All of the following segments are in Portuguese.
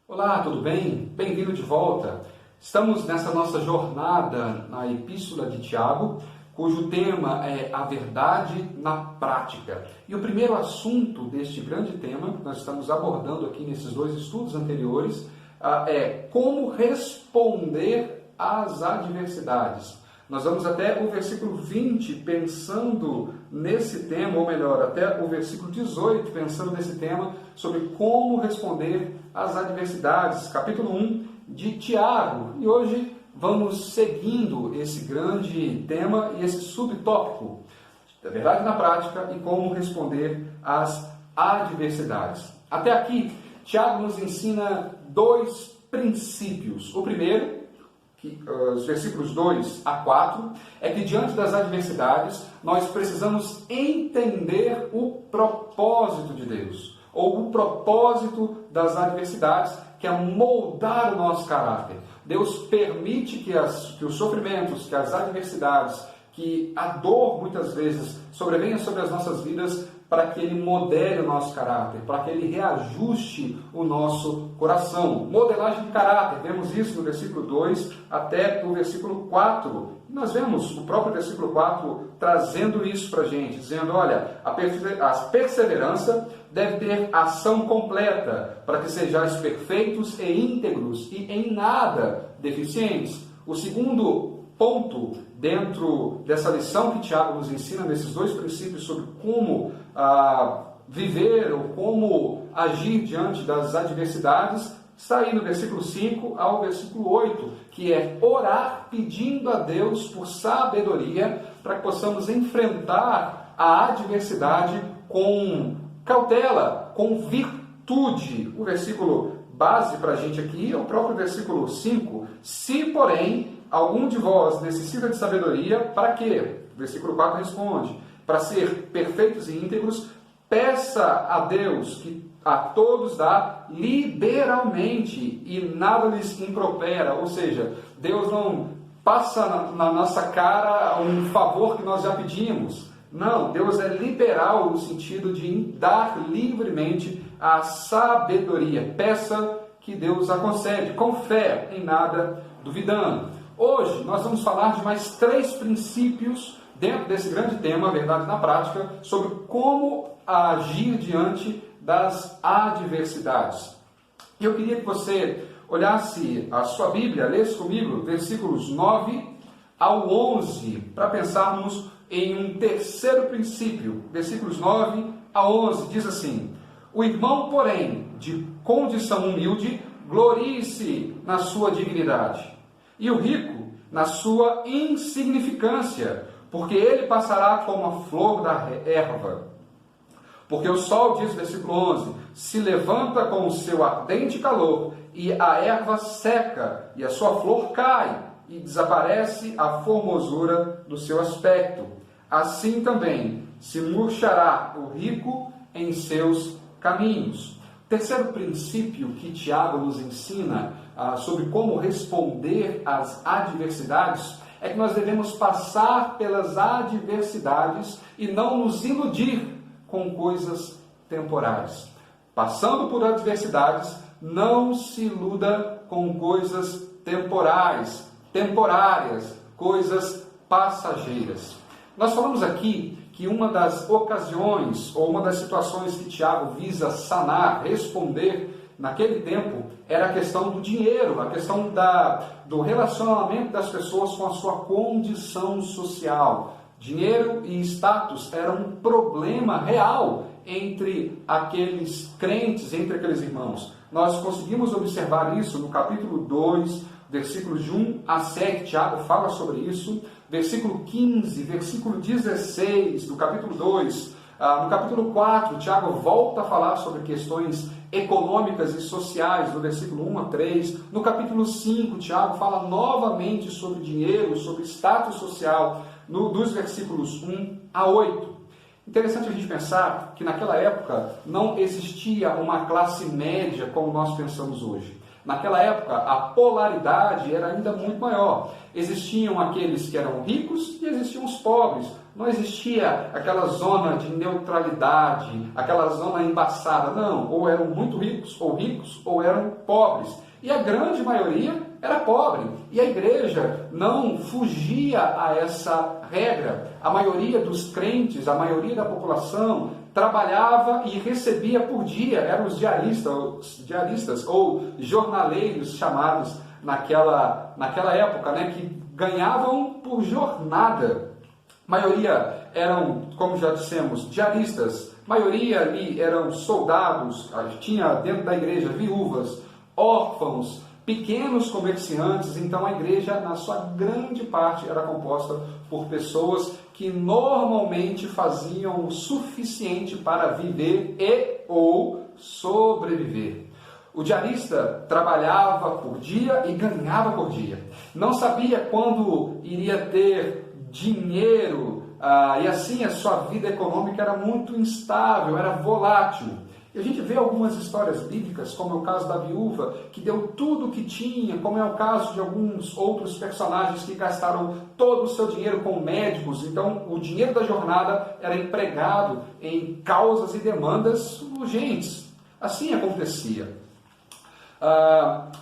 Olá, tudo bem? Bem-vindo de volta. Estamos nessa nossa jornada na Epístola de Tiago, cujo tema é a verdade na prática. E o primeiro assunto deste grande tema, que nós estamos abordando aqui nesses dois estudos anteriores, é como responder às adversidades. Nós vamos até o versículo 20 pensando nesse tema, ou melhor, até o versículo 18 pensando nesse tema, sobre como responder às adversidades. Capítulo 1 de Tiago. E hoje vamos seguindo esse grande tema e esse subtópico da verdade na prática e como responder às adversidades. Até aqui, Tiago nos ensina dois princípios. O primeiro, os versículos 2 a 4, é que diante das adversidades nós precisamos entender o propósito de Deus, ou o propósito das adversidades, que é moldar o nosso caráter. Deus permite que os sofrimentos, que as adversidades, que a dor muitas vezes sobrevenha sobre as nossas vidas, para que Ele modele o nosso caráter, para que Ele reajuste o nosso coração. Modelagem de caráter, vemos isso no versículo 2 até o versículo 4. Nós vemos o próprio versículo 4 trazendo isso para a gente, dizendo, olha, a perseverança deve ter ação completa, para que sejais perfeitos e íntegros e em nada deficientes. O segundo ponto dentro dessa lição que Tiago nos ensina, nesses dois princípios sobre como viver ou como agir diante das adversidades, está aí no versículo 5 ao versículo 8, que é orar pedindo a Deus por sabedoria para que possamos enfrentar a adversidade com cautela, com virtude. O versículo base para a gente aqui é o próprio versículo 5. Se, porém, algum de vós necessita de sabedoria, para quê? O versículo 4 responde, para ser perfeitos e íntegros, peça a Deus, que a todos dá liberalmente e nada lhes impropera. Ou seja, Deus não passa na nossa cara um favor que nós já pedimos. Não, Deus é liberal no sentido de dar livremente a sabedoria. Peça que Deus a concede, com fé, em nada duvidando. Hoje nós vamos falar de mais 3 princípios dentro desse grande tema, a verdade na prática, sobre como agir diante das adversidades. E eu queria que você olhasse a sua Bíblia, lesse comigo versículos 9 ao 11, para pensarmos em um terceiro princípio. Versículos 9 a 11 diz assim: o irmão, porém, de condição humilde, glorie-se na sua dignidade, e o rico na sua insignificância, porque ele passará como a flor da erva. Porque o sol, diz o versículo 11, se levanta com o seu ardente calor, e a erva seca, e a sua flor cai, e desaparece a formosura do seu aspecto. Assim também se murchará o rico em seus caminhos. Terceiro princípio que Tiago nos ensina sobre como responder às adversidades é que nós devemos passar pelas adversidades e não nos iludir com coisas temporais. Passando por adversidades, não se iluda com coisas temporais, temporárias, coisas passageiras. Nós falamos aqui que uma das ocasiões, ou uma das situações que Tiago visa sanar, responder naquele tempo, era a questão do dinheiro, a questão do relacionamento das pessoas com a sua condição social. Dinheiro e status eram um problema real entre aqueles crentes, entre aqueles irmãos. Nós conseguimos observar isso no capítulo 2, versículos de 1 a 7, Tiago fala sobre isso. Versículo 15, versículo 16 do capítulo 2. No capítulo 4, Tiago volta a falar sobre questões econômicas e sociais, do versículo 1 a 3. No capítulo 5, Tiago fala novamente sobre dinheiro, sobre status social, dos versículos 1 a 8. Interessante a gente pensar que naquela época não existia uma classe média como nós pensamos hoje. Naquela época, a polaridade era ainda muito maior. Existiam aqueles que eram ricos e existiam os pobres. Não existia aquela zona de neutralidade, aquela zona embaçada. Não, ou eram muito ricos, ou eram pobres. E a grande maioria era pobre. E a igreja não fugia a essa regra. A maioria dos crentes, a maioria da população, trabalhava e recebia por dia. Eram os diaristas ou jornaleiros chamados naquela época, né, que ganhavam por jornada. A maioria eram, como já dissemos, diaristas. A maioria ali eram soldados. Tinha dentro da igreja viúvas, órfãos, pequenos comerciantes. Então a igreja, na sua grande parte, era composta por pessoas que normalmente faziam o suficiente para viver e ou sobreviver. O diarista trabalhava por dia e ganhava por dia. Não sabia quando iria ter dinheiro, e assim a sua vida econômica era muito instável, era volátil. E a gente vê algumas histórias bíblicas, como é o caso da viúva, que deu tudo o que tinha, como é o caso de alguns outros personagens que gastaram todo o seu dinheiro com médicos. Então, o dinheiro da jornada era empregado em causas e demandas urgentes. Assim acontecia.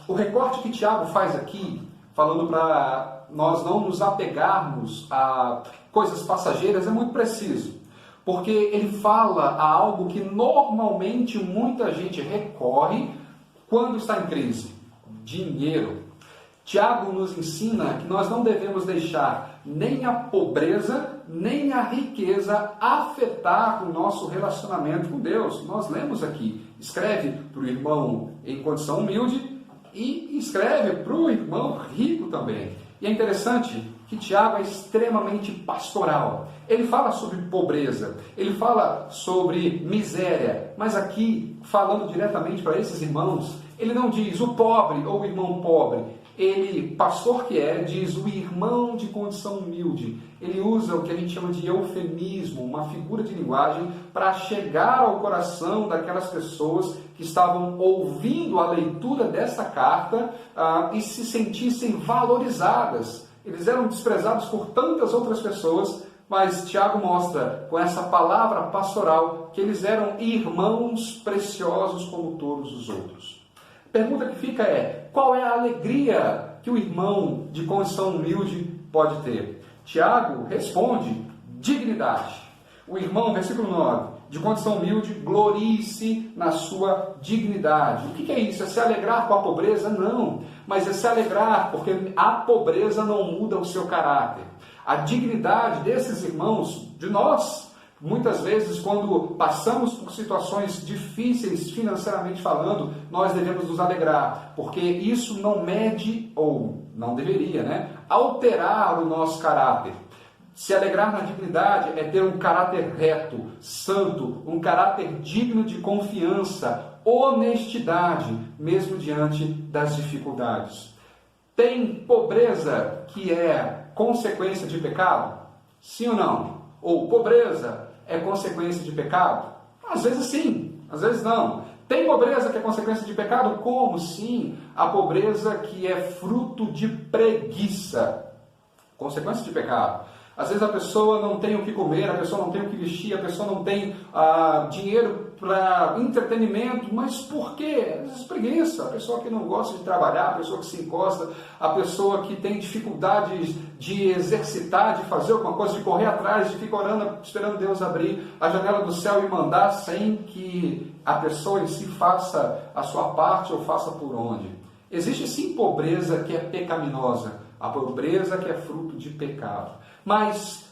O recorte que Tiago faz aqui, falando para nós não nos apegarmos a coisas passageiras, é muito preciso. Porque ele fala a algo que normalmente muita gente recorre quando está em crise: dinheiro. Tiago nos ensina que nós não devemos deixar nem a pobreza, nem a riqueza afetar o nosso relacionamento com Deus. Nós lemos aqui, escreve para o irmão em condição humilde e escreve para o irmão rico também. E é interessante que Tiago é extremamente pastoral. Ele fala sobre pobreza, ele fala sobre miséria, mas aqui, falando diretamente para esses irmãos, ele não diz o pobre ou o irmão pobre. Ele, pastor que é, diz o irmão de condição humilde. Ele usa o que a gente chama de eufemismo, uma figura de linguagem, para chegar ao coração daquelas pessoas que estavam ouvindo a leitura desta carta e se sentissem valorizadas. Eles eram desprezados por tantas outras pessoas, mas Tiago mostra com essa palavra pastoral que eles eram irmãos preciosos como todos os outros. A pergunta que fica é: qual é a alegria que o irmão de condição humilde pode ter? Tiago responde: dignidade. O irmão, versículo 9, de condição humilde, glorie-se na sua dignidade. O que é isso? É se alegrar com a pobreza? Não, mas é se alegrar porque a pobreza não muda o seu caráter. A dignidade desses irmãos, de nós, muitas vezes, quando passamos por situações difíceis financeiramente falando, nós devemos nos alegrar, porque isso não mede, ou não deveria, né, alterar o nosso caráter. Se alegrar na dignidade é ter um caráter reto, santo, um caráter digno de confiança, honestidade, mesmo diante das dificuldades. Tem pobreza que é consequência de pecado? Sim ou não? Ou pobreza é consequência de pecado? Às vezes sim, às vezes não. Tem pobreza que é consequência de pecado? Como? Sim, a pobreza que é fruto de preguiça, consequência de pecado. Às vezes a pessoa não tem o que comer, a pessoa não tem o que vestir, a pessoa não tem dinheiro para entretenimento, mas por quê? Às vezes preguiça, a pessoa que não gosta de trabalhar, a pessoa que se encosta, a pessoa que tem dificuldades de exercitar, de fazer alguma coisa, de correr atrás, de ficar orando, esperando Deus abrir a janela do céu e mandar sem que a pessoa em si faça a sua parte ou faça por onde. Existe sim pobreza que é pecaminosa, a pobreza que é fruto de pecado. Mas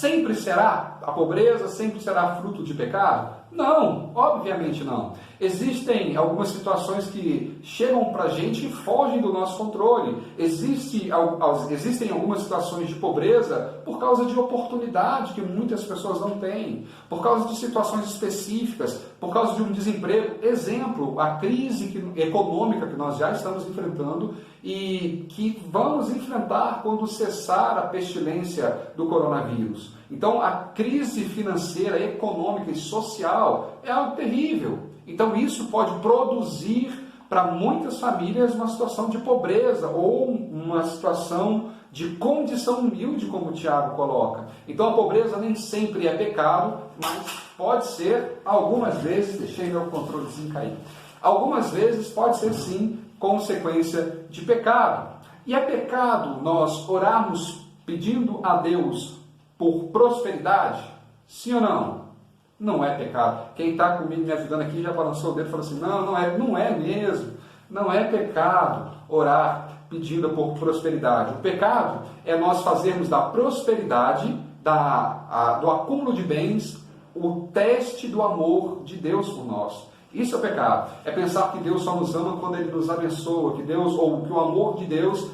sempre será? A pobreza sempre será fruto de pecado? Não, obviamente não. Existem algumas situações que chegam para a gente e fogem do nosso controle. Existem algumas situações de pobreza por causa de oportunidade que muitas pessoas não têm, por causa de situações específicas, por causa de um desemprego. Exemplo, a crise econômica que nós já estamos enfrentando e que vamos enfrentar quando cessar a pestilência do coronavírus. Então, a crise financeira, econômica e social é algo terrível. Então, isso pode produzir para muitas famílias, uma situação de pobreza ou uma situação de condição humilde, como o Tiago coloca. Então a pobreza nem sempre é pecado, mas pode ser, algumas vezes, deixei meu controlezinho cair, algumas vezes pode ser sim consequência de pecado. E é pecado nós orarmos pedindo a Deus por prosperidade? Sim ou não? Não é pecado. Quem está comigo me ajudando aqui já balançou o dedo e falou assim, não é mesmo. Não é pecado orar pedindo por prosperidade. O pecado é nós fazermos da prosperidade, do acúmulo de bens, o teste do amor de Deus por nós. Isso é pecado. É pensar que Deus só nos ama quando Ele nos abençoa, que o amor de Deus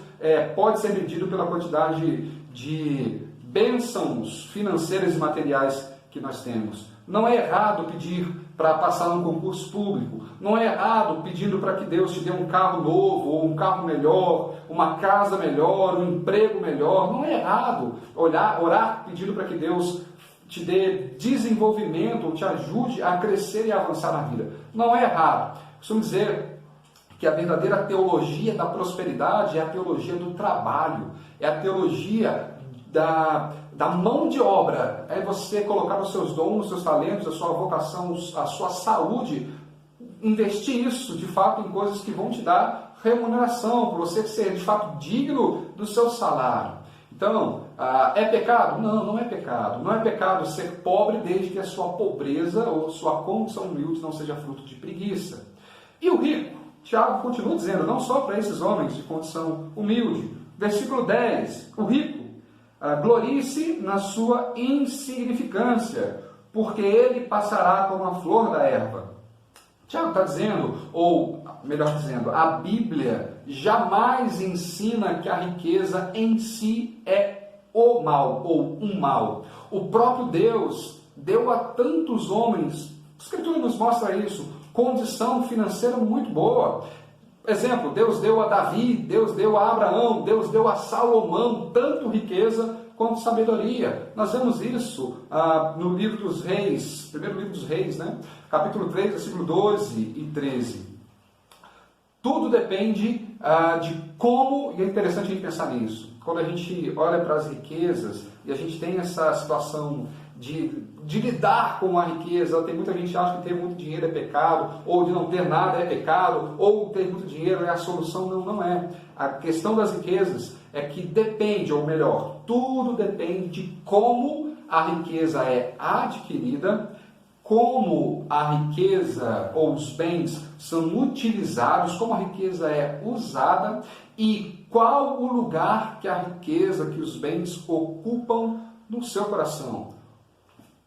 pode ser medido pela quantidade de bênçãos financeiras e materiais que nós temos. Não é errado pedir para passar num concurso público. Não é errado pedindo para que Deus te dê um carro novo, ou um carro melhor, uma casa melhor, um emprego melhor. Não é errado orar pedindo para que Deus te dê desenvolvimento, ou te ajude a crescer e a avançar na vida. Não é errado. Costumo dizer que a verdadeira teologia da prosperidade é a teologia do trabalho, é a teologia da mão de obra, é você colocar os seus dons, os seus talentos, a sua vocação, a sua saúde, investir isso de fato em coisas que vão te dar remuneração, para você ser de fato digno do seu salário. Então, é pecado? Não, não é pecado. Não é pecado ser pobre desde que a sua pobreza ou sua condição humilde não seja fruto de preguiça. E o rico? Tiago continua dizendo, não só para esses homens de condição humilde. Versículo 10, o rico glorie-se na sua insignificância, porque ele passará como a flor da erva. Tiago está dizendo, ou melhor dizendo, a Bíblia jamais ensina que a riqueza em si é o mal, ou um mal. O próprio Deus deu a tantos homens, a Escritura nos mostra isso, condição financeira muito boa. Exemplo, Deus deu a Davi, Deus deu a Abraão, Deus deu a Salomão, tanto riqueza quanto sabedoria. Nós vemos isso no livro dos Reis, primeiro livro dos Reis, né? Capítulo 3, versículo 12 e 13. Tudo depende de como, e é interessante a gente pensar nisso, quando a gente olha para as riquezas e a gente tem essa situação de lidar com a riqueza. Tem muita gente que acha que ter muito dinheiro é pecado, ou de não ter nada é pecado, ou ter muito dinheiro é a solução. Não, não é. A questão das riquezas é que depende, ou melhor, tudo depende de como a riqueza é adquirida, como a riqueza ou os bens são utilizados, como a riqueza é usada e qual o lugar que a riqueza, que os bens ocupam no seu coração.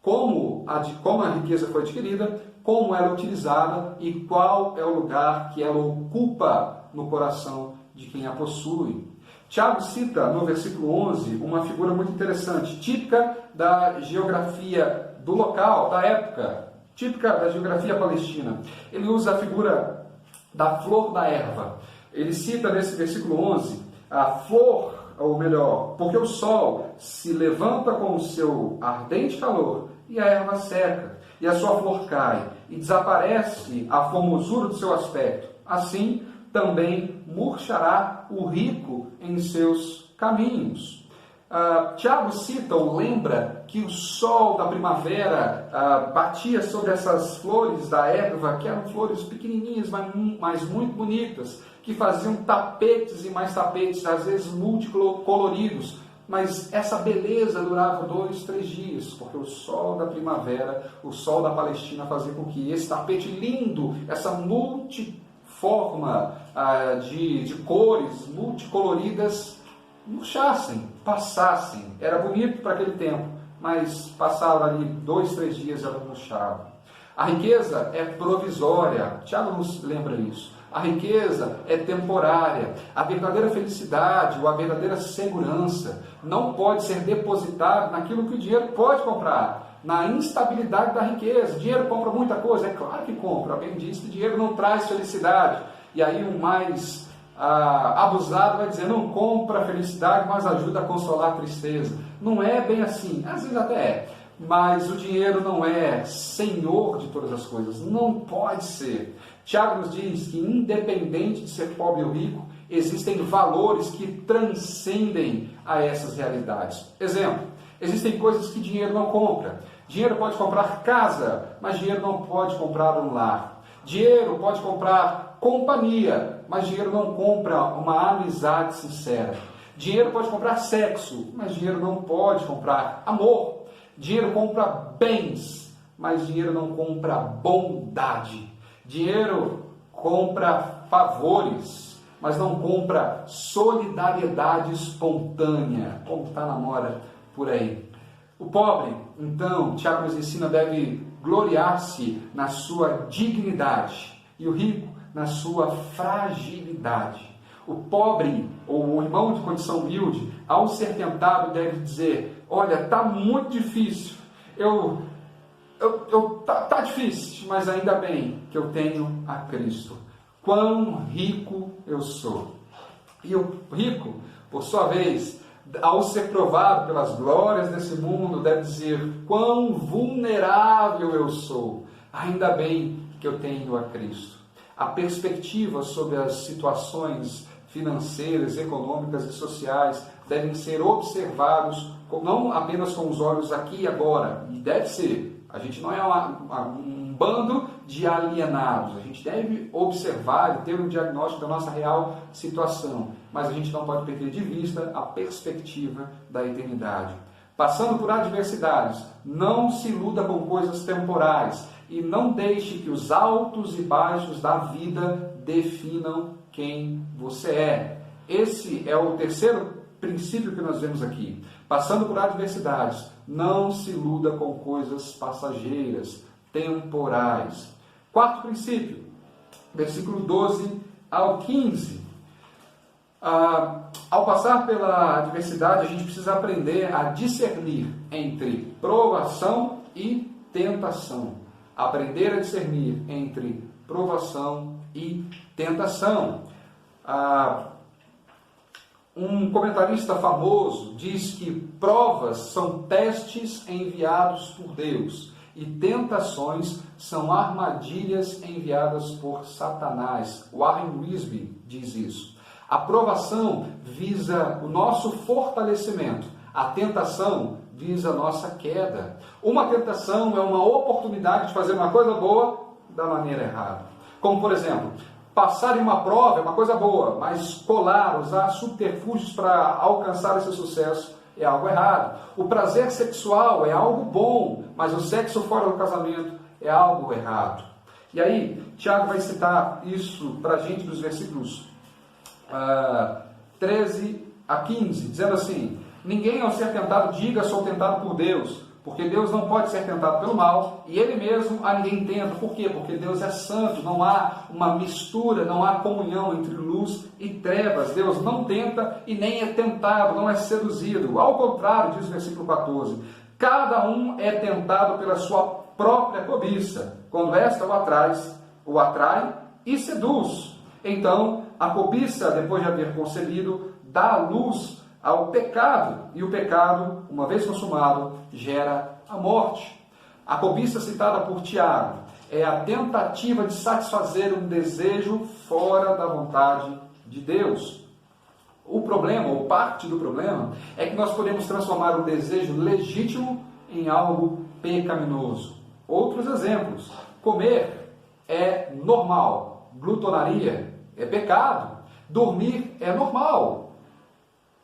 Como a riqueza foi adquirida, como ela é utilizada e qual é o lugar que ela ocupa no coração de quem a possui. Tiago cita no versículo 11 uma figura muito interessante, típica da geografia do local, da época, típica da geografia palestina. Ele usa a figura da flor da erva. Ele cita nesse versículo 11 a flor, ou melhor, porque o sol se levanta com o seu ardente calor e a erva seca, e a sua flor cai, e desaparece a formosura do seu aspecto. Assim, também murchará o rico em seus caminhos. Tiago cita ou lembra que o sol da primavera batia sobre essas flores da erva, que eram flores pequenininhas, mas muito bonitas, que faziam tapetes e mais tapetes, às vezes multicoloridos. Mas essa beleza durava 2, 3 dias, porque o sol da primavera, o sol da Palestina fazia com que esse tapete lindo, essa multiforma de cores multicoloridas, murchassem, passassem. Era bonito para aquele tempo, mas passava ali 2, 3 dias e ela murchava. A riqueza é provisória, Tiago nos lembra isso. A riqueza é temporária. A verdadeira felicidade ou a verdadeira segurança não pode ser depositada naquilo que o dinheiro pode comprar, na instabilidade da riqueza. O dinheiro compra muita coisa? É claro que compra. Alguém diz que dinheiro não traz felicidade. E aí o mais abusado vai dizer, não compra felicidade, mas ajuda a consolar a tristeza. Não é bem assim. Às vezes até é. mas o dinheiro não é senhor de todas as coisas. Não pode ser. Tiago nos diz que, independente de ser pobre ou rico, existem valores que transcendem a essas realidades. Exemplo, existem coisas que dinheiro não compra. Dinheiro pode comprar casa, mas dinheiro não pode comprar um lar. Dinheiro pode comprar companhia, mas dinheiro não compra uma amizade sincera. Dinheiro pode comprar sexo, mas dinheiro não pode comprar amor. Dinheiro compra bens, mas dinheiro não compra bondade. Dinheiro compra favores, mas não compra solidariedade espontânea, como está na moda por aí. O pobre, então, Tiago nos ensina, deve gloriar-se na sua dignidade e o rico na sua fragilidade. O pobre, ou o irmão de condição humilde, ao ser tentado, deve dizer: olha, está muito difícil, tá difícil, mas ainda bem que eu tenho a Cristo. Quão rico eu sou! E o rico, por sua vez, ao ser provado pelas glórias desse mundo, deve dizer: quão vulnerável eu sou, ainda bem que eu tenho a Cristo. A perspectiva sobre as situações financeiras, econômicas e sociais devem ser observados não apenas com os olhos aqui e agora, e deve ser. A gente não é um bando de alienados, a gente deve observar e ter um diagnóstico da nossa real situação, mas a gente não pode perder de vista a perspectiva da eternidade. Passando por adversidades, não se iluda com coisas temporais e não deixe que os altos e baixos da vida definam quem você é. Esse é o terceiro princípio que nós vemos aqui. Passando por adversidades, não se iluda com coisas passageiras, temporais. Quarto princípio, versículo 12 ao 15. Ao passar pela adversidade, a gente precisa aprender a discernir entre provação e tentação. Aprender a discernir entre provação e tentação. Um comentarista famoso diz que provas são testes enviados por Deus e tentações são armadilhas enviadas por Satanás. Warren Wiersbe diz isso. A provação visa o nosso fortalecimento, a tentação visa a nossa queda. Uma tentação é uma oportunidade de fazer uma coisa boa da maneira errada. Como, por exemplo, passar em uma prova é uma coisa boa, mas colar, usar subterfúgios para alcançar esse sucesso é algo errado. O prazer sexual é algo bom, mas o sexo fora do casamento é algo errado. E aí, Tiago vai citar isso para a gente dos versículos 13 a 15, dizendo assim: ninguém ao ser tentado diga sou tentado por Deus, porque Deus não pode ser tentado pelo mal, e Ele mesmo a ninguém tenta. Por quê? Porque Deus é santo, não há uma mistura, não há comunhão entre luz e trevas. Deus não tenta e nem é tentado, não é seduzido. Ao contrário, diz o versículo 14, cada um é tentado pela sua própria cobiça, quando esta o atrai e seduz. Então, a cobiça, depois de haver concebido, dá luz ao pecado, e o pecado, uma vez consumado, gera a morte. A cobiça citada por Tiago é a tentativa de satisfazer um desejo fora da vontade de Deus. O problema, ou parte do problema, é que nós podemos transformar um desejo legítimo em algo pecaminoso. Outros exemplos: comer é normal, glutonaria é pecado, dormir é normal,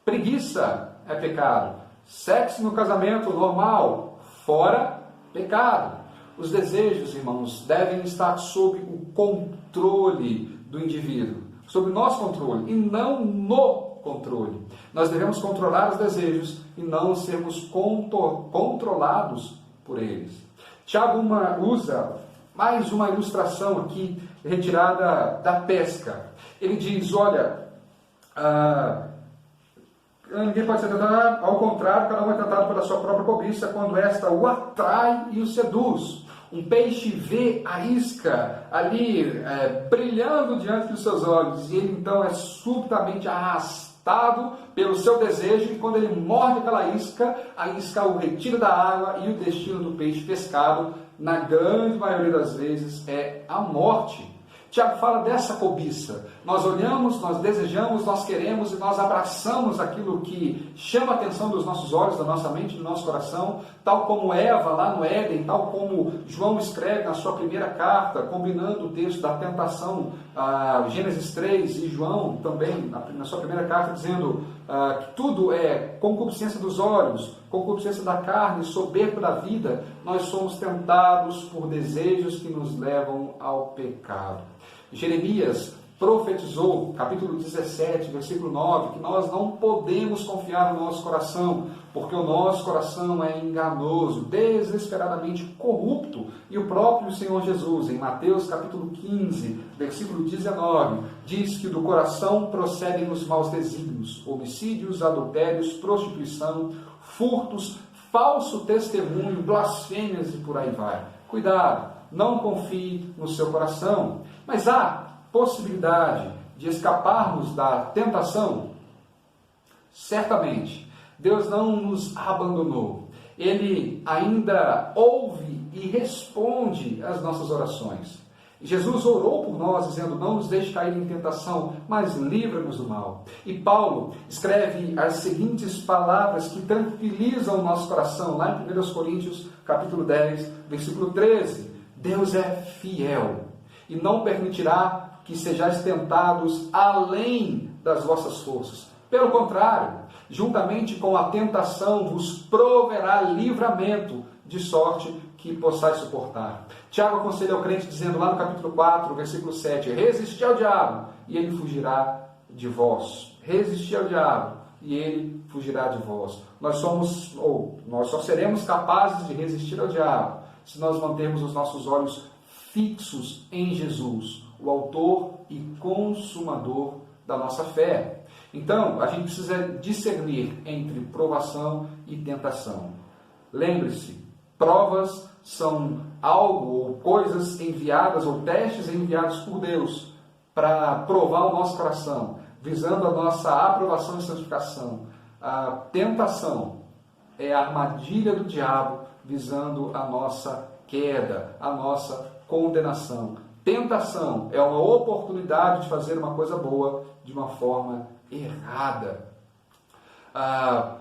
preguiça é pecado, sexo no casamento normal, fora pecado. Os desejos, irmãos, devem estar sob o controle do indivíduo, sob o nosso controle e não no controle. Nós devemos controlar os desejos e não sermos controlados por eles. Tiago usa mais uma ilustração aqui, retirada da pesca. Ele diz, olha, ninguém pode ser tentado, ao contrário, cada um é tentado pela sua própria cobiça, quando esta o atrai e o seduz. Um peixe vê a isca ali brilhando diante dos seus olhos, e ele então é subitamente arrastado arrastado pelo seu desejo, e quando ele morde aquela isca, a isca o retira da água, e o destino do peixe pescado, na grande maioria das vezes, é a morte. Tiago fala dessa cobiça. Nós olhamos, nós desejamos, nós queremos e nós abraçamos aquilo que chama a atenção dos nossos olhos, da nossa mente, do nosso coração, tal como Eva lá no Éden, tal como João escreve na sua primeira carta, combinando o texto da tentação, Gênesis 3, e João também, na sua primeira carta, dizendo que tudo é concupiscência dos olhos, concupiscência da carne, soberba da vida. Nós somos tentados por desejos que nos levam ao pecado. Jeremias profetizou, capítulo 17, versículo 9, que nós não podemos confiar no nosso coração, porque o nosso coração é enganoso, desesperadamente corrupto. E o próprio Senhor Jesus, em Mateus capítulo 15, versículo 19, diz que do coração procedem os maus desígnios, homicídios, adultérios, prostituição, furtos, falso testemunho, blasfêmias e por aí vai. Cuidado, não confie no seu coração. Mas há possibilidade de escaparmos da tentação? Certamente. Deus não nos abandonou. Ele ainda ouve e responde às nossas orações. Jesus orou por nós, dizendo: não nos deixe cair em tentação, mas livra-nos do mal. E Paulo escreve as seguintes palavras que tranquilizam o nosso coração, lá em 1 Coríntios, capítulo 10, versículo 13. Deus é fiel e não permitirá que sejais tentados além das vossas forças. Pelo contrário, juntamente com a tentação vos proverá livramento, de sorte que possais suportar. Tiago aconselha ao crente dizendo lá no capítulo 4, versículo 7, resisti ao diabo e ele fugirá de vós. Resisti ao diabo e ele fugirá de vós. Nós só seremos capazes de resistir ao diabo se nós mantermos os nossos olhos fixos em Jesus, o autor e consumador da nossa fé. Então, a gente precisa discernir entre provação e tentação. Lembre-se, provas são algo ou coisas enviadas ou testes enviados por Deus para provar o nosso coração, visando a nossa aprovação e santificação. A tentação é a armadilha do diabo visando a nossa queda, a nossa condenação. Tentação é uma oportunidade de fazer uma coisa boa de uma forma errada. A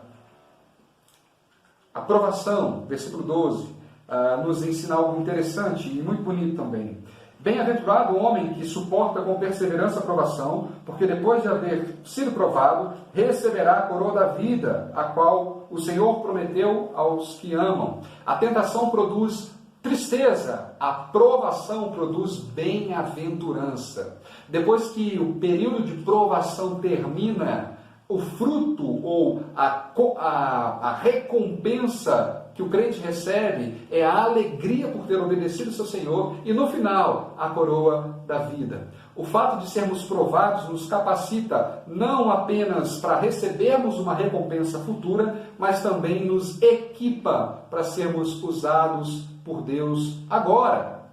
aprovação, versículo 12, nos ensina algo interessante e muito bonito também. Bem-aventurado o homem que suporta com perseverança a provação, porque depois de haver sido provado, receberá a coroa da vida, a qual o Senhor prometeu aos que amam. A tentação produz tristeza, a provação produz bem-aventurança. Depois que o período de provação termina, o fruto ou a recompensa que o crente recebe é a alegria por ter obedecido ao seu Senhor e, no final, a coroa da vida. O fato de sermos provados nos capacita não apenas para recebermos uma recompensa futura, mas também nos equipa para sermos usados por Deus agora.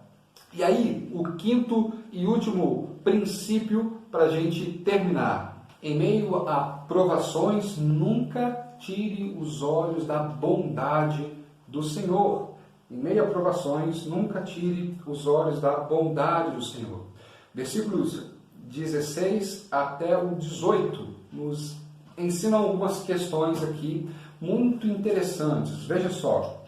E aí, o quinto e último princípio para a gente terminar. Em meio a provações, nunca tire os olhos da bondade do Senhor. Em meio a provações, nunca tire os olhos da bondade do Senhor. Versículos 16 até o 18 nos ensinam algumas questões aqui muito interessantes. Veja só.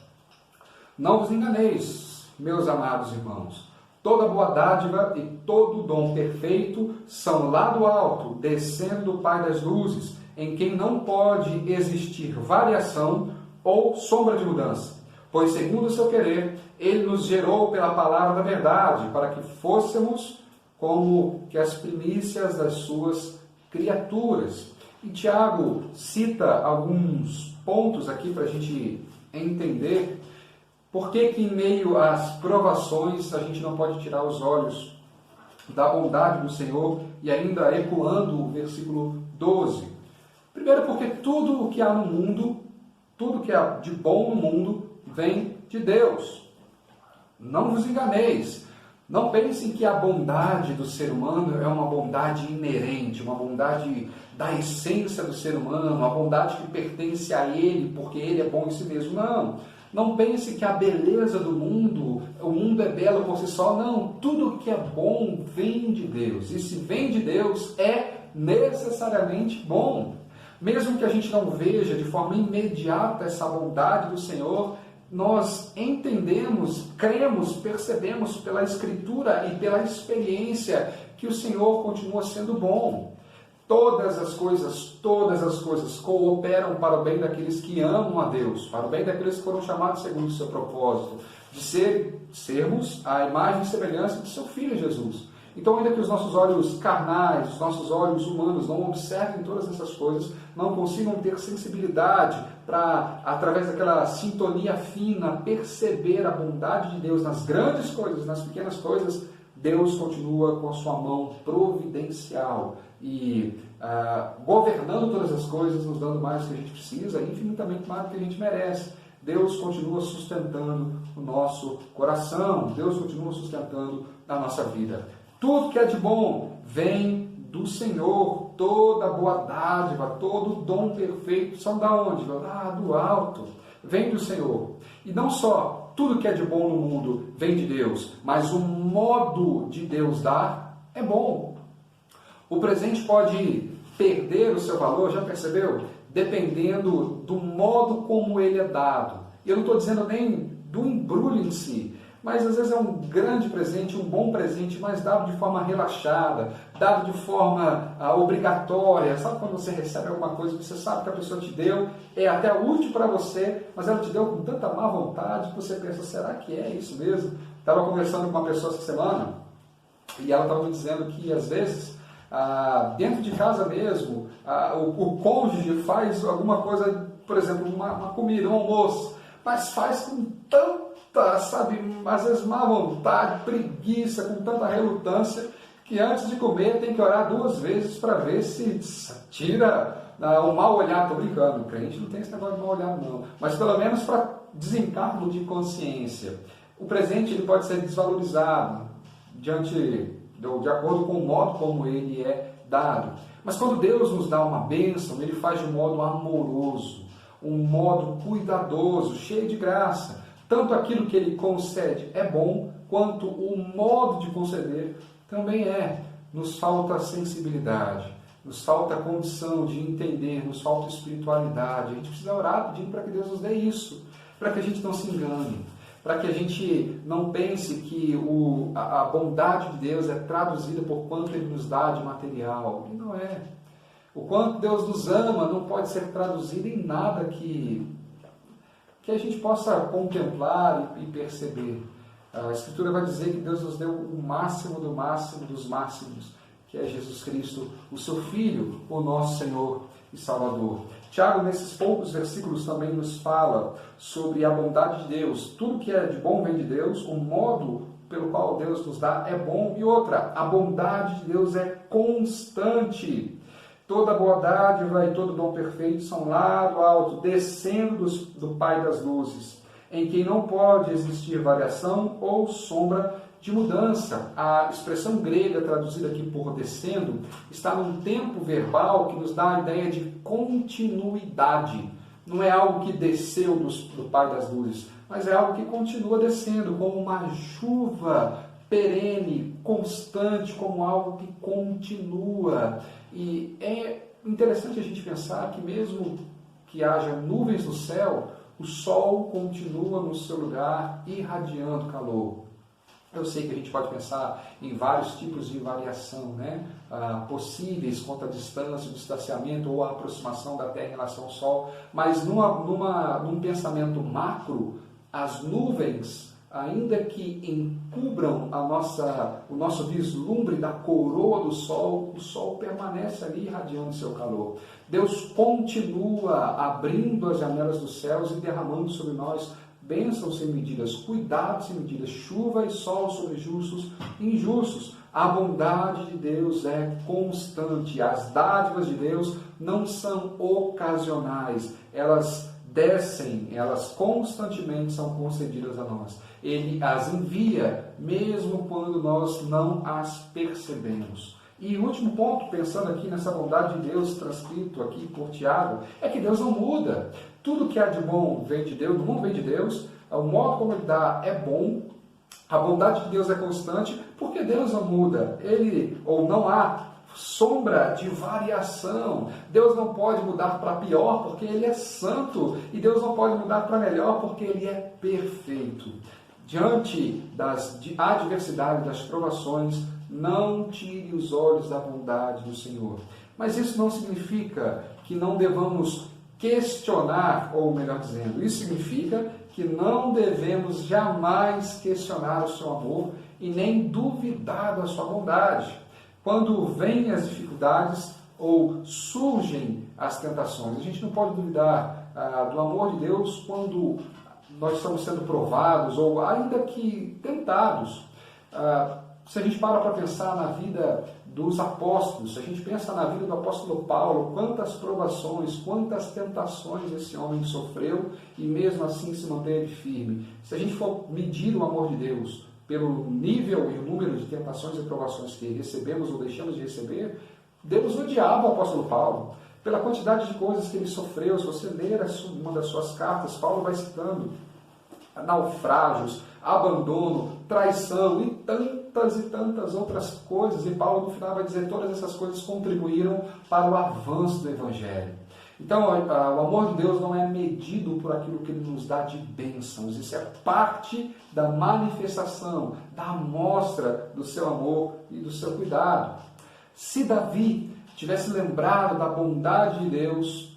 Não vos enganeis, meus amados irmãos. Toda boa dádiva e todo dom perfeito são lá do alto, descendo do Pai das luzes, em quem não pode existir variação ou sombra de mudança. Pois, segundo o seu querer, ele nos gerou pela palavra da verdade, para que fôssemos como que as primícias das suas criaturas. E Tiago cita alguns pontos aqui para a gente entender por que em meio às provações a gente não pode tirar os olhos da bondade do Senhor, e ainda ecoando o versículo 12. Primeiro, porque tudo o que há no mundo, tudo que há de bom no mundo, vem de Deus. Não vos enganeis. Não pensem que a bondade do ser humano é uma bondade inerente, uma bondade da essência do ser humano, a bondade que pertence a ele, porque ele é bom em si mesmo. Não. Não pense que a beleza do mundo, o mundo é belo por si só. Não. Tudo que é bom vem de Deus. E se vem de Deus, é necessariamente bom. Mesmo que a gente não veja de forma imediata essa bondade do Senhor, nós entendemos, cremos, percebemos pela Escritura e pela experiência que o Senhor continua sendo bom. Todas as coisas cooperam para o bem daqueles que amam a Deus, para o bem daqueles que foram chamados segundo o seu propósito, de sermos a imagem e semelhança de seu Filho Jesus. Então, ainda que os nossos olhos carnais, os nossos olhos humanos não observem todas essas coisas, não consigam ter sensibilidade para, através daquela sintonia fina, perceber a bondade de Deus nas grandes coisas, nas pequenas coisas, Deus continua com a sua mão providencial e governando todas as coisas, nos dando mais do que a gente precisa, infinitamente mais do que a gente merece. Deus continua sustentando o nosso coração, Deus continua sustentando a nossa vida. Tudo que é de bom vem do Senhor, toda boa dádiva, todo dom perfeito, são da onde? Do alto, vem do Senhor. E não só tudo que é de bom no mundo vem de Deus, mas o modo de Deus dar é bom. O presente pode perder o seu valor, já percebeu? Dependendo do modo como ele é dado. Eu não estou dizendo nem do embrulho em si, mas às vezes é um grande presente, um bom presente, mas dado de forma relaxada, dado de forma obrigatória. Sabe quando você recebe alguma coisa que você sabe que a pessoa te deu, é até útil para você, mas ela te deu com tanta má vontade que você pensa, será que é isso mesmo? Estava conversando com uma pessoa essa semana e ela estava me dizendo que às vezes, dentro de casa mesmo, o cônjuge faz alguma coisa, por exemplo, uma comida, um almoço, mas faz com tanta, às vezes má vontade, preguiça, com tanta relutância, que antes de comer tem que orar 2 vezes para ver se tira o mal olhado. Estou brincando, o crente não tem esse negócio de mal olhado não, mas pelo menos para desencargo de consciência. O presente ele pode ser desvalorizado de acordo com o modo como ele é dado. Mas quando Deus nos dá uma bênção, ele faz de um modo amoroso, um modo cuidadoso, cheio de graça. Tanto aquilo que ele concede é bom, quanto o modo de conceder também é. Nos falta sensibilidade, nos falta condição de entender, nos falta espiritualidade. A gente precisa orar pedindo para que Deus nos dê isso, para que a gente não se engane, para que a gente não pense que a bondade de Deus é traduzida por quanto Ele nos dá de material. E não é. O quanto Deus nos ama não pode ser traduzido em nada que a gente possa contemplar e perceber. A Escritura vai dizer que Deus nos deu o máximo do máximo dos máximos, que é Jesus Cristo, o seu Filho, o nosso Senhor e Salvador. Tiago, nesses poucos versículos, também nos fala sobre a bondade de Deus. Tudo que é de bom vem de Deus, o modo pelo qual Deus nos dá é bom. E outra, a bondade de Deus é constante. Toda boa dádiva e todo dom perfeito são lá do alto, descendo do Pai das luzes, em quem não pode existir variação ou sombra de mudança. A expressão grega traduzida aqui por descendo está num tempo verbal que nos dá a ideia de continuidade. Não é algo que desceu do Pai das luzes, mas é algo que continua descendo, como uma chuva perene, constante, como algo que continua. E é interessante a gente pensar que mesmo que haja nuvens no céu, o sol continua no seu lugar irradiando calor. Eu sei que a gente pode pensar em vários tipos de variação, né? Possíveis quanto à distância, o distanciamento ou a aproximação da Terra em relação ao Sol, mas num pensamento macro, as nuvens, ainda que encubram o nosso vislumbre da coroa do sol, o sol permanece ali irradiando seu calor. Deus continua abrindo as janelas dos céus e derramando sobre nós bênçãos sem medidas, cuidados sem medidas, chuva e sol sobre justos e injustos. A bondade de Deus é constante, as dádivas de Deus não são ocasionais, elas descem, elas constantemente são concedidas a nós. Ele as envia, mesmo quando nós não as percebemos. E o último ponto, pensando aqui nessa bondade de Deus, transcrito aqui por Tiago, é que Deus não muda. Tudo que há de bom vem de Deus, do mundo vem de Deus, o modo como Ele dá é bom, a bondade de Deus é constante, porque Deus não muda. Ou não há sombra de variação. Deus não pode mudar para pior, porque Ele é santo, e Deus não pode mudar para melhor, porque Ele é perfeito. Diante das adversidades, das provações, não tire os olhos da bondade do Senhor. Mas isso não significa que não devamos questionar, ou melhor dizendo, isso significa que não devemos jamais questionar o seu amor e nem duvidar da sua bondade. Quando vêm as dificuldades ou surgem as tentações, a gente não pode duvidar do amor de Deus quando nós estamos sendo provados ou ainda que tentados. Se a gente para pensar na vida dos apóstolos, se a gente pensa na vida do apóstolo Paulo, quantas provações, quantas tentações esse homem sofreu e mesmo assim se manteve firme. Se a gente for medir o amor de Deus pelo nível e o número de tentações e provações que recebemos ou deixamos de receber, Deus odiava o apóstolo Paulo. Pela quantidade de coisas que ele sofreu, se você ler uma das suas cartas, Paulo vai citando naufrágios, abandono, traição e tantas outras coisas. E Paulo no final vai dizer que todas essas coisas contribuíram para o avanço do Evangelho. Então, o amor de Deus não é medido por aquilo que Ele nos dá de bênçãos. Isso é parte da manifestação, da amostra do seu amor e do seu cuidado. Se Davi tivesse lembrado da bondade de Deus,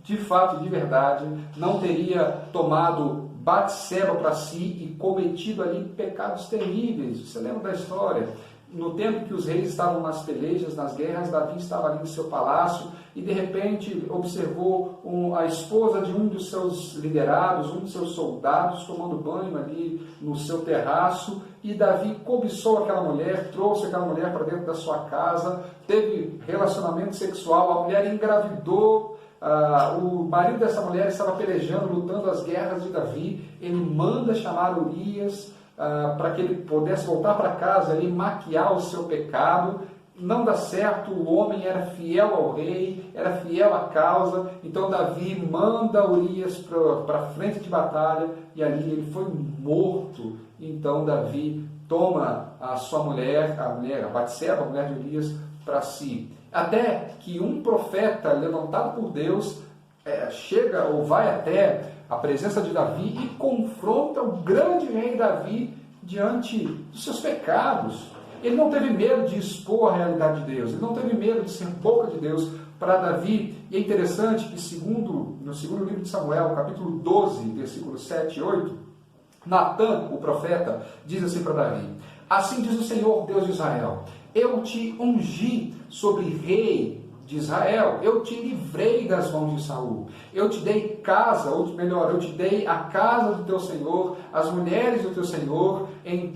de fato e de verdade, não teria tomado Batseba para si e cometido ali pecados terríveis. Você lembra da história? No tempo que os reis estavam nas pelejas, nas guerras, Davi estava ali no seu palácio e de repente observou a esposa de um dos seus liderados, um dos seus soldados, tomando banho ali no seu terraço, e Davi cobiçou aquela mulher, trouxe aquela mulher para dentro da sua casa, teve relacionamento sexual, a mulher engravidou. O marido dessa mulher estava pelejando, lutando as guerras de Davi. Ele manda chamar Urias para que ele pudesse voltar para casa e maquiar o seu pecado. Não dá certo, o homem era fiel ao rei, era fiel à causa, então Davi manda Urias para a frente de batalha e ali ele foi morto. Então Davi toma a sua mulher, a Batseba, a mulher de Urias, para si. Até que um profeta levantado por Deus chega ou vai até a presença de Davi e confronta o grande rei Davi diante dos seus pecados. Ele não teve medo de expor a realidade de Deus, ele não teve medo de ser boca de Deus para Davi. E é interessante que no segundo livro de Samuel, capítulo 12, versículos 7 e 8, Natã, o profeta, diz assim para Davi: assim diz o Senhor, Deus de Israel, eu te ungi sobre rei de Israel, eu te livrei das mãos de Saul, eu te dei casa, ou melhor, eu te dei a casa do teu Senhor, as mulheres do teu Senhor,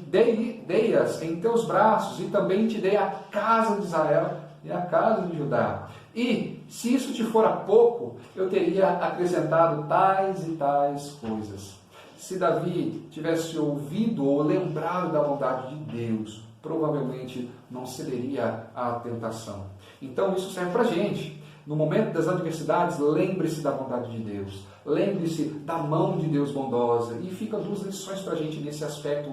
dei-as em teus braços, e também te dei a casa de Israel e a casa de Judá. E, se isso te fora pouco, eu teria acrescentado tais e tais coisas. Se Davi tivesse ouvido ou lembrado da bondade de Deus, provavelmente não cederia à tentação. Então isso serve para a gente. No momento das adversidades, lembre-se da bondade de Deus. Lembre-se da mão de Deus bondosa. E ficam duas lições para a gente nesse aspecto,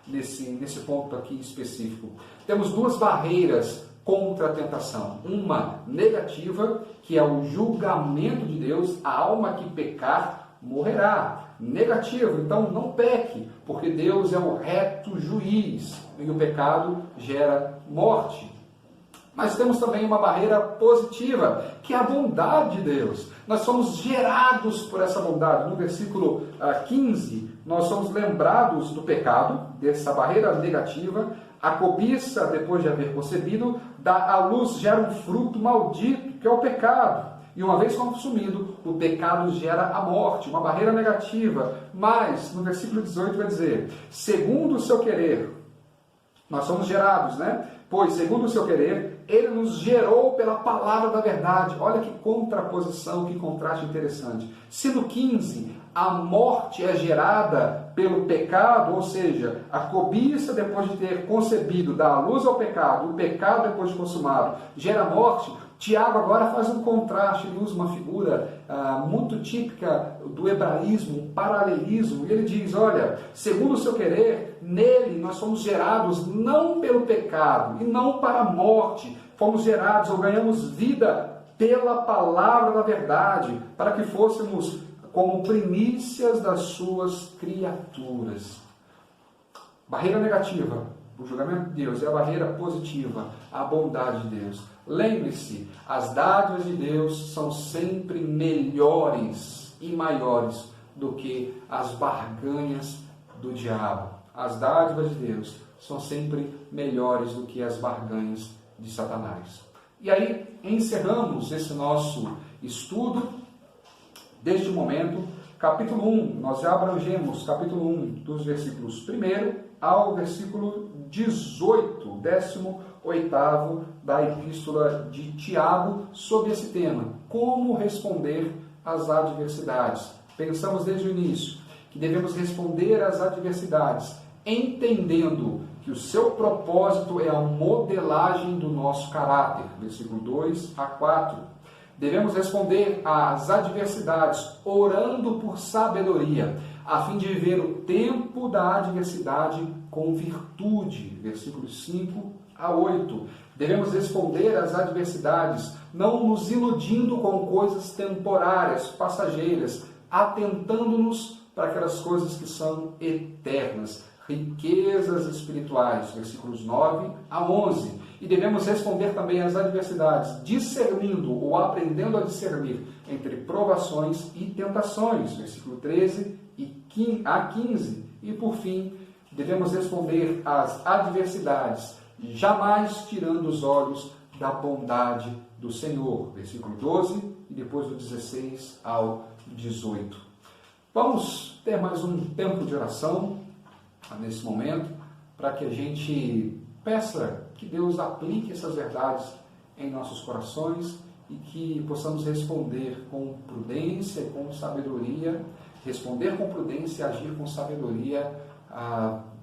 nesse ponto aqui específico. Temos duas barreiras contra a tentação. Uma negativa, que é o julgamento de Deus. A alma que pecar morrerá. Negativo, então não peque, porque Deus é o reto juiz e o pecado gera morte. Mas temos também uma barreira positiva, que é a bondade de Deus. Nós somos gerados por essa bondade. No versículo 15, nós somos lembrados do pecado, dessa barreira negativa. A cobiça, depois de haver concebido, dá à luz, gera um fruto maldito, que é o pecado. E uma vez consumido, o pecado gera a morte, uma barreira negativa. Mas, no versículo 18 vai dizer: segundo o seu querer, Nós somos gerados, né? Pois, segundo o seu querer, ele nos gerou pela palavra da verdade. Olha que contraposição, que contraste interessante. Se no 15, a morte é gerada pelo pecado, ou seja, a cobiça depois de ter concebido dá a luz ao pecado, o pecado depois de consumado gera morte, Tiago agora faz um contraste, ele usa uma figura muito típica do hebraísmo, um paralelismo, e ele diz, olha, segundo o seu querer, nele nós fomos gerados não pelo pecado e não para a morte, fomos gerados ou ganhamos vida pela palavra da verdade, para que fôssemos como primícias das suas criaturas. Barreira negativa, o julgamento de Deus, e a barreira positiva, a bondade de Deus. Lembre-se, as dádivas de Deus são sempre melhores e maiores do que as barganhas do diabo. As dádivas de Deus são sempre melhores do que as barganhas de Satanás. E aí, encerramos esse nosso estudo deste momento, capítulo 1. Nós já abrangemos capítulo 1 dos versículos 1 ao versículo 18, 18º da Epístola de Tiago, sobre esse tema, como responder às adversidades. Pensamos desde o início que devemos responder às adversidades, entendendo que o seu propósito é a modelagem do nosso caráter, versículo 2 a 4. Devemos responder às adversidades orando por sabedoria, a fim de viver o tempo da adversidade com virtude, versículos 5 a 8. Devemos responder às adversidades não nos iludindo com coisas temporárias, passageiras, atentando-nos para aquelas coisas que são eternas, riquezas espirituais, versículos 9 a 11. E devemos responder também às adversidades, discernindo ou aprendendo a discernir entre provações e tentações, versículo 13 a 15. E por fim, devemos responder às adversidades, jamais tirando os olhos da bondade do Senhor, versículo 12 e depois do 16 ao 18. Vamos ter mais um tempo de oração nesse momento, para que a gente peça que Deus aplique essas verdades em nossos corações e que possamos responder com prudência e com sabedoria, responder com prudência e agir com sabedoria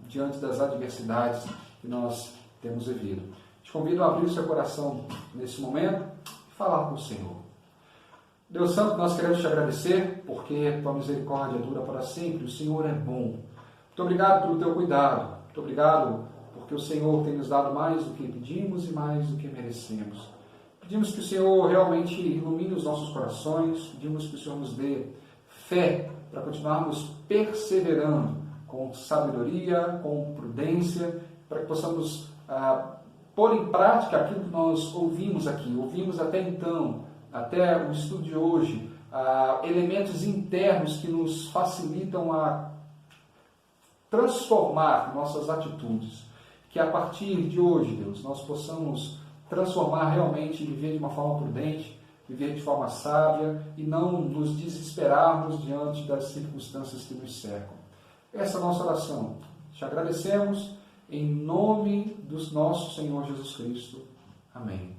diante das adversidades que nós temos vivido. Te convido a abrir o seu coração nesse momento e falar com o Senhor. Deus Santo, nós queremos te agradecer porque tua misericórdia dura para sempre, o Senhor é bom. Muito obrigado pelo teu cuidado, muito obrigado porque o Senhor tem nos dado mais do que pedimos e mais do que merecemos. Pedimos que o Senhor realmente ilumine os nossos corações, pedimos que o Senhor nos dê fé para continuarmos perseverando com sabedoria, com prudência, para que possamos pôr em prática aquilo que nós ouvimos aqui, ouvimos até então, até o estudo de hoje, elementos internos que nos facilitam a transformar nossas atitudes, que a partir de hoje, Deus, nós possamos transformar realmente e viver de uma forma prudente, viver de forma sábia e não nos desesperarmos diante das circunstâncias que nos cercam. Essa é a nossa oração. Te agradecemos em nome do nosso Senhor Jesus Cristo. Amém.